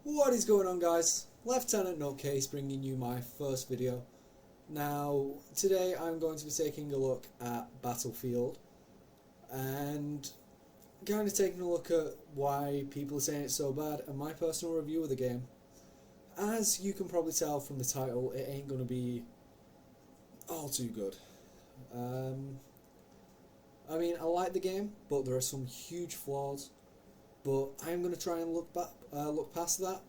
What is going on, guys? Lieutenant Nutcase bringing you my first video. Now, today I'm going to be taking a look at Battlefield and kind of taking a look at why people are saying it's so bad and my personal review of the game. As you can probably tell from the title, it ain't going to be all too good. I mean, I like the game, but there are some huge flaws. But I'm going to try and look past that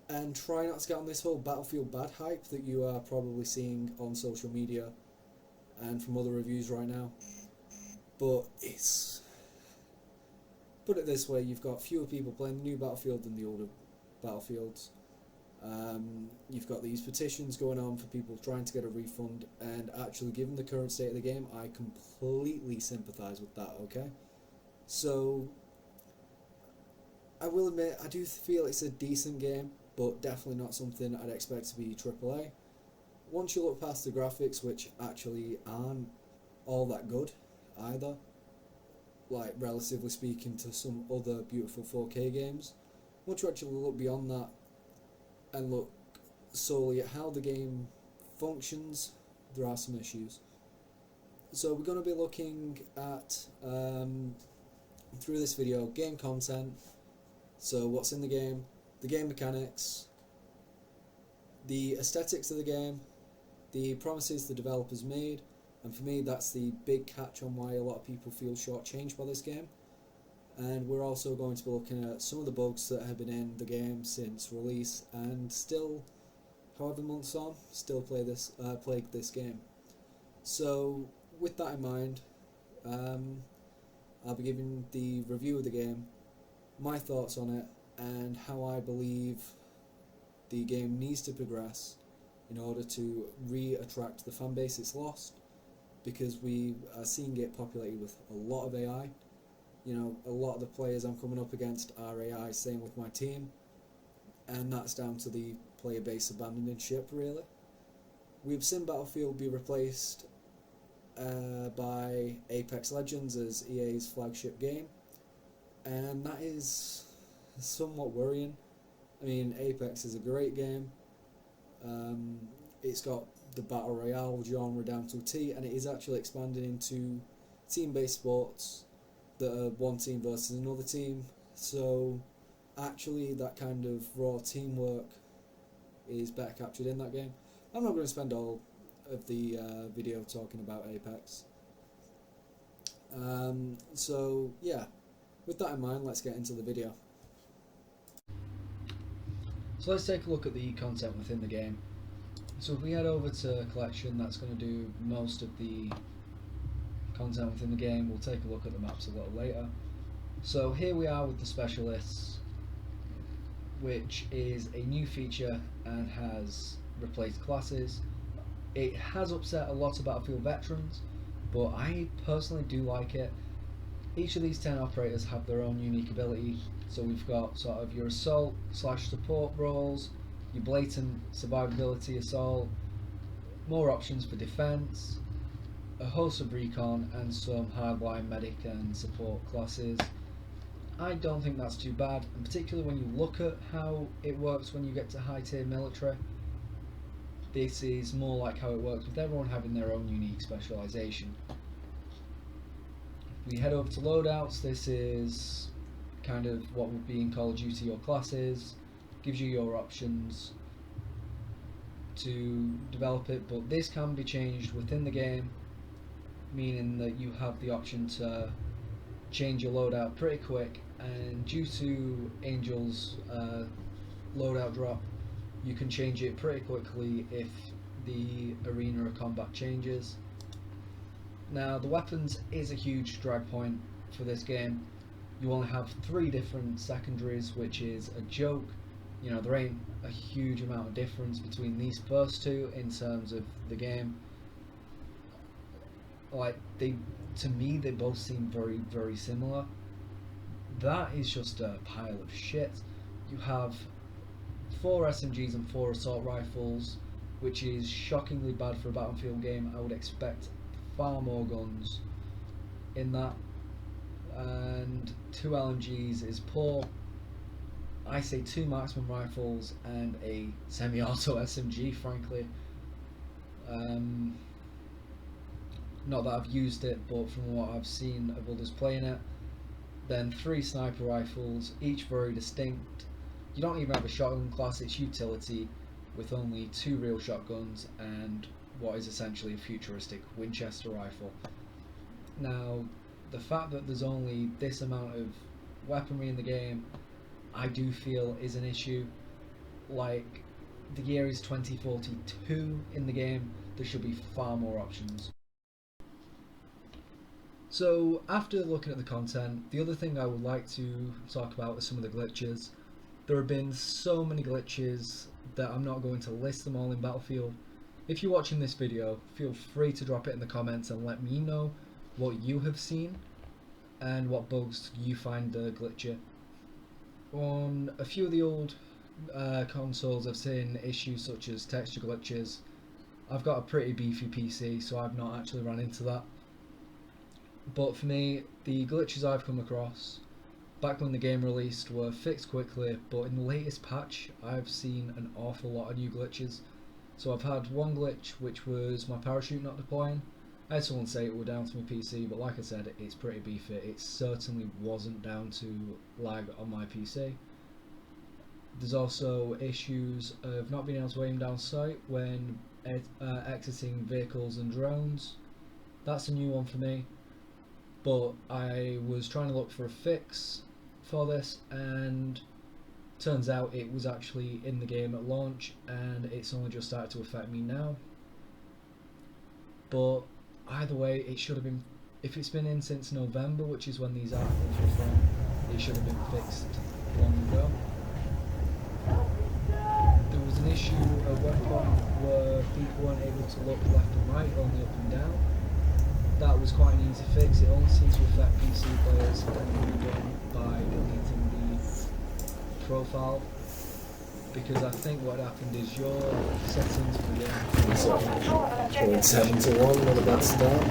and try not to get on this whole Battlefield bad hype that you are probably seeing on social media and from other reviews right now. But put it this way, you've got fewer people playing the new Battlefield than the older Battlefields. You've got these petitions going on for people trying to get a refund, and actually, given the current state of the game, I completely sympathise with that, okay? So, I will admit, I do feel it's a decent game, but definitely not something I'd expect to be AAA. Once you look past the graphics, which actually aren't all that good either, like relatively speaking to some other beautiful 4K games, once you actually look beyond that and look solely at how the game functions, there are some issues. So we're going to be looking at, through this video, game content. So what's in the game mechanics, the aesthetics of the game, the promises the developers made, and for me that's the big catch on why a lot of people feel shortchanged by this game. And we're also going to be looking at some of the bugs that have been in the game since release and still, however months on, still plague this game. So with that in mind, I'll be giving the review of the game, my thoughts on it, and how I believe the game needs to progress in order to re-attract the fan base it's lost, because we are seeing it populated with a lot of AI. You know, a lot of the players I'm coming up against are AI, same with my team, and that's down to the player base abandoning ship, really. We've seen Battlefield be replaced by Apex Legends as EA's flagship game, and that is somewhat worrying. I mean, Apex is a great game. It's got the battle royale genre down to a T, and it is actually expanding into team-based sports that are one team versus another team. So actually that kind of raw teamwork is better captured in that game. I'm not going to spend all of the video talking about Apex. So yeah, with that in mind, let's get into the video. So let's take a look at the content within the game. So if we head over to collection, that's going to do most of the content within the game. We'll take a look at the maps a little later. So here we are with the specialists, which is a new feature and has replaced classes. It has upset a lot of Battlefield veterans, but I personally do like it. Each of these 10 operators have their own unique ability. So we've got sort of your assault / support roles, your blatant survivability assault, more options for defense, a host of recon, and some hardline medic and support classes. I don't think that's too bad, and particularly when you look at how it works when you get to high tier military, this is more like how it works with everyone having their own unique specialisation. If we head over to loadouts, this is kind of what would be in Call of Duty your classes, gives you your options to develop it, but this can be changed within the game, meaning that you have the option to change your loadout pretty quick, and due to Angel's loadout drop, you can change it pretty quickly if the arena of combat changes. Now the weapons is a huge drag point for this game. You only have 3 different secondaries, which is a joke. You know, there ain't a huge amount of difference between these first 2 in terms of the game. Like, to me they both seem very, very similar. That is just a pile of shit. You have 4 SMGs and 4 assault rifles, which is shockingly bad for a Battlefield game. I would expect far more guns in that. And 2 LMGs is poor. I say 2 marksman rifles and a semi-auto SMG, frankly. Not that I've used it, but from what I've seen of others playing it. Then 3 sniper rifles, each very distinct. You don't even have a shotgun class, it's utility, with only 2 real shotguns and what is essentially a futuristic Winchester rifle. Now, the fact that there's only this amount of weaponry in the game, I do feel is an issue. Like, the year is 2042 in the game, there should be far more options. So, after looking at the content, the other thing I would like to talk about are some of the glitches. There have been so many glitches that I'm not going to list them all in Battlefield. If you're watching this video, feel free to drop it in the comments and let me know what you have seen and what bugs you find glitchy. On a few of the old consoles, I've seen issues such as texture glitches. I've got a pretty beefy PC, so I've not actually run into that. But for me, the glitches I've come across back when the game released were fixed quickly, but in the latest patch I've seen an awful lot of new glitches. So I've had one glitch which was my parachute not deploying. I had someone say it was down to my PC, but like I said, it's pretty beefy. It certainly wasn't down to lag on my PC. There's also issues of not being able to aim down sight when exiting vehicles and drones. That's a new one for me, but I was trying to look for a fix for this, and turns out it was actually in the game at launch and it's only just started to affect me now. But either way, it should have been, if it's been in since November, which is when these articles were from, it should have been fixed long ago. There was an issue at one point where people weren't able to look left and right, only up and down. That was quite an easy fix. It only seems to affect PC players, and can be done by deleting the profile, because I think what happened is your settings for the game. So, 7 to 1, not a bad start.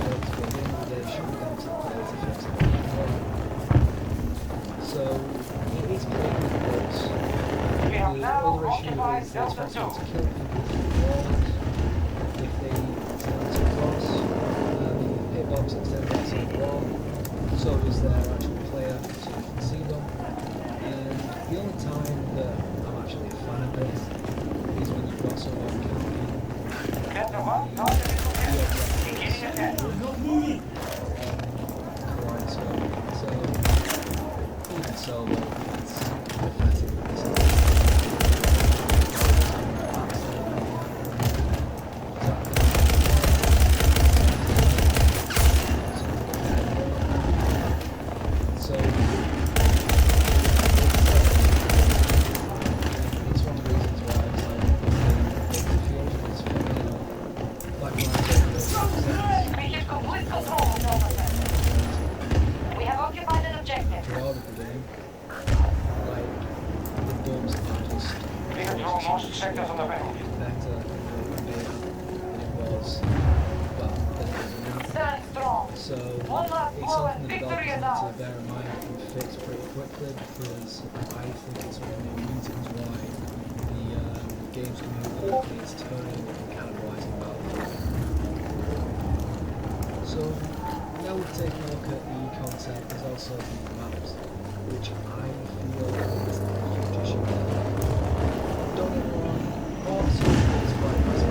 So it is pretty good. The other issue is that it's possible to kill people through walls if they attempt to cross. The hitbox extends outside the wall, so is their actual player, so you can see them. And the only time that I'm actually a fan of this is when you've got someone camping so even so, it's pathetic. So it's something the developers need to bear in mind and fix pretty quickly, because I think it's one of the reasons why the game's community is turning and cannibalising Battlefield. So now we've taken a look at the concept, there's also the maps, which I feel is a huge issue. Don't get me wrong, all the stuff is quite nice.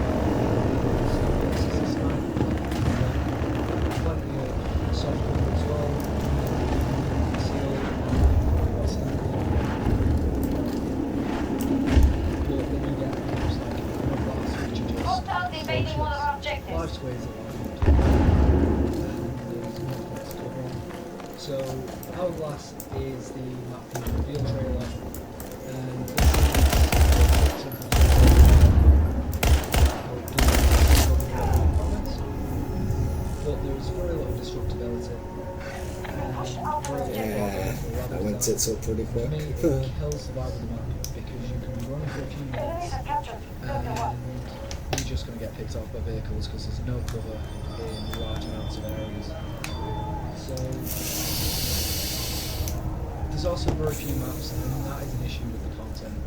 So, Hourglass is the map from the reveal trailer, and this is something but there's very little destructibility. Yeah, that went tits up pretty quick. For me, it kills the vibe of the map, because you can be running for a few minutes and you're just going to get picked off by vehicles because there's no cover in large amounts of areas. So the There's also very few maps, and that is an issue with the content.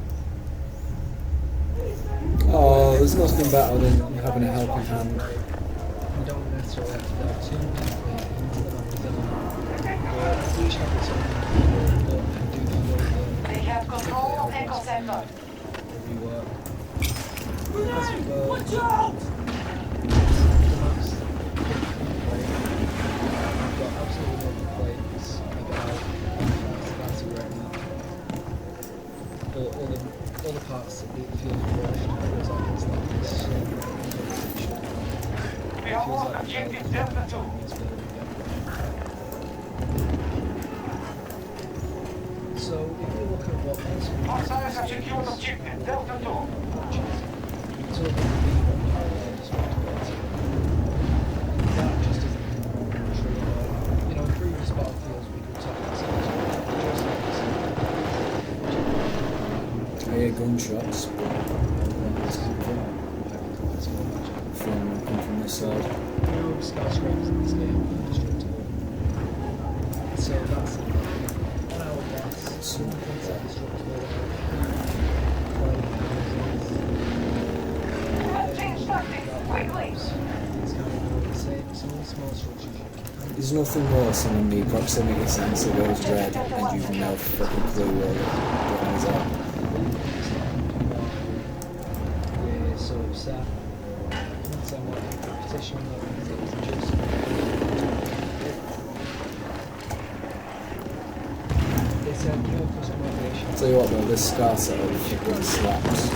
Oh, there's nothing better than having a helping hand. You don't necessarily have to delve too deeply into the map design, but each have its own feel, but I do feel that They have control of Echo Center. rework. As for Watch out! the maps that you play, I've got absolutely no complaints about that's a great map. But all the parts it feels rushed, it feels like it's like this We have lost objective Delta 2. So if we look at what possible Hostiles have secured objective Delta 2. approaches, we talk about the parallel responsibility. That just isn't true at all. You know, in previous battlefields we could talk about something I hear gunshots from this side. no skyscrapers in this game are destructible. So that's it. On our gas, some things are destructible. Change tactics, quickly! It's kind of the same, small structures you can There's nothing worse than when the proximity sensor goes red and you've no fucking clue where the guys are. we're so upset. Not saying what the petition was, it was just they said no customization. I'll tell you what though, this scar set fucking slaps.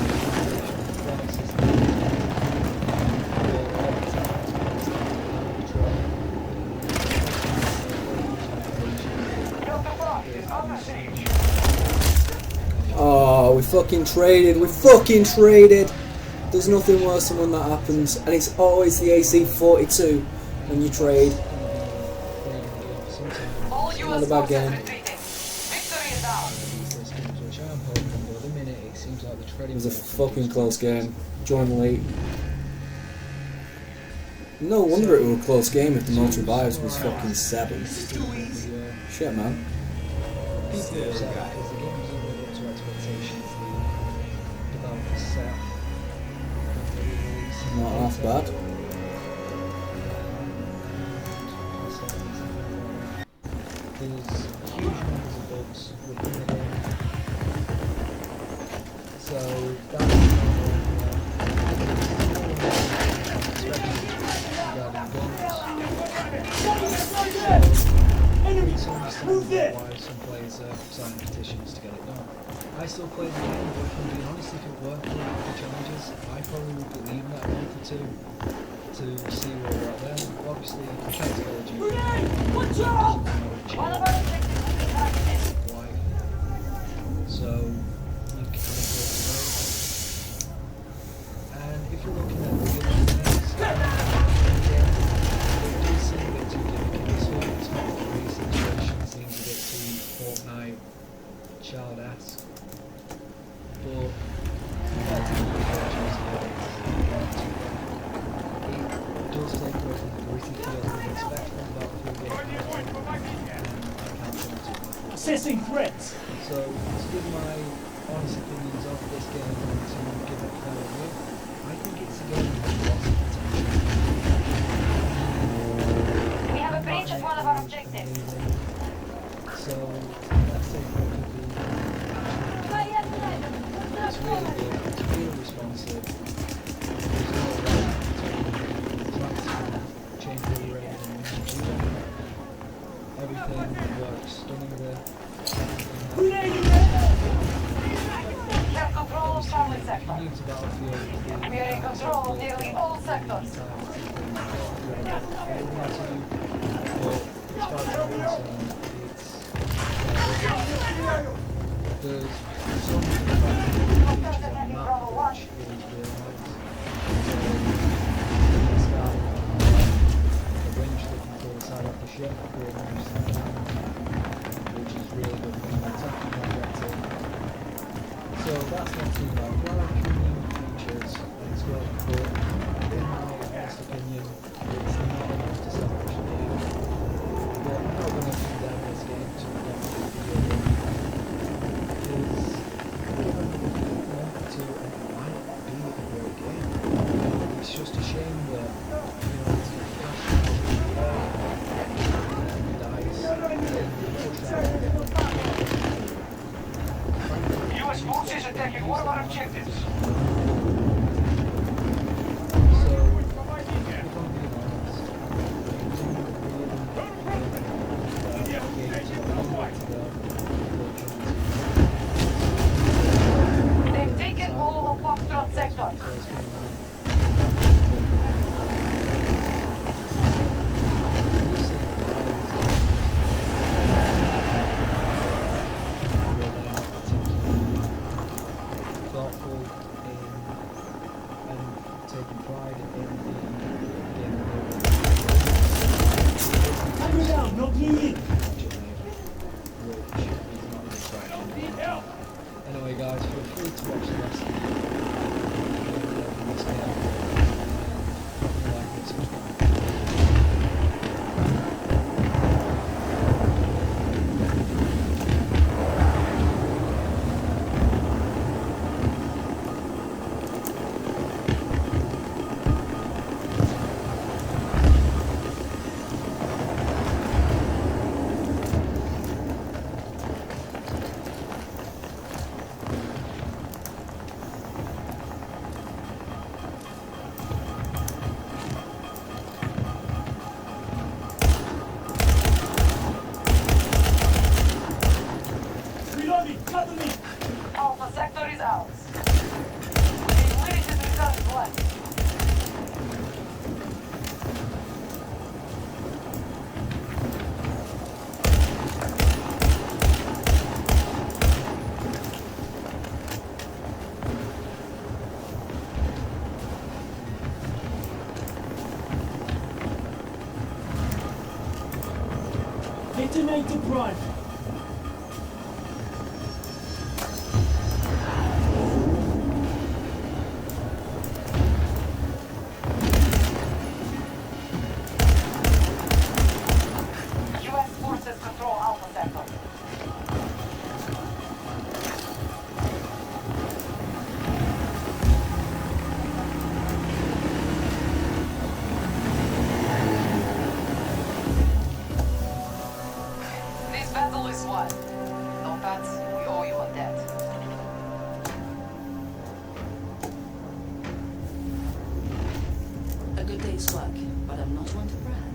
Delta 5 is under siege. Oh, we fucking traded, There's nothing worse than when that happens, and it's always the AC-42 when you trade. All Not US a bad forces game. retreating. Victory is ours. It was a fucking close game. Join late. No wonder it was a close game if the most revives was fucking 7. Shit, man. People are upset because the game doesn't live up to expectations. The developers set. Not half bad. There's huge numbers of bugs within the game. So that's Who's this? why some players are signing petitions to get it done. I still play the game, but if I'm being honest, if it weren't for the challenges, I probably would be leaving that a month or two to see where we're at then. Obviously, you can't tell you. Grenade! Watch out! One of our objectives will be targeted. Life. So you can kind of go to know. And if you're looking at the other things, it does seem a bit too gimmicky. This one, it's not a free situation, it seems a bit too Fortnite child-esque. But that's the approaches it does take away from the gritty feel that we expect from Battlefield game. I can't tell you too much. Assessing threats. So, to give my honest opinions of this game and to give it a fair review, I think it's a game with lots of potential. We have a breach of one of our objectives. So, let's say for people, it's really good, it's really responsive. There's no way to change the rate and everything works stunningly. Grenade! We have control of Charlie sector. New to Battlefield, We are in control of nearly all sectors. There's so many features on the map which is really nice. The winch that can pull the side off the ship, which is really good for an attacking objective. So that's not too bad. There are a few new features and it's good, but in my honest opinion, it's not enough to establish the game. But I'm not going to condemn this game to attacking one of our objectives. So, if I'm being honest, They've taken all of Foxtrot sector. thoughtful in and taking pride in the game Hang it down, not bleeding. which is not a distraction. Anyway, guys, feel free to watch the rest of the video. This game. Like and subscribe. Reloading, cover me. Alpha sector is ours. We've limited reserve left. Detonate the prime. US forces control Alpha sector. This battle is won. No bats, we owe you a debt. A good day's work, but I'm not one to brag.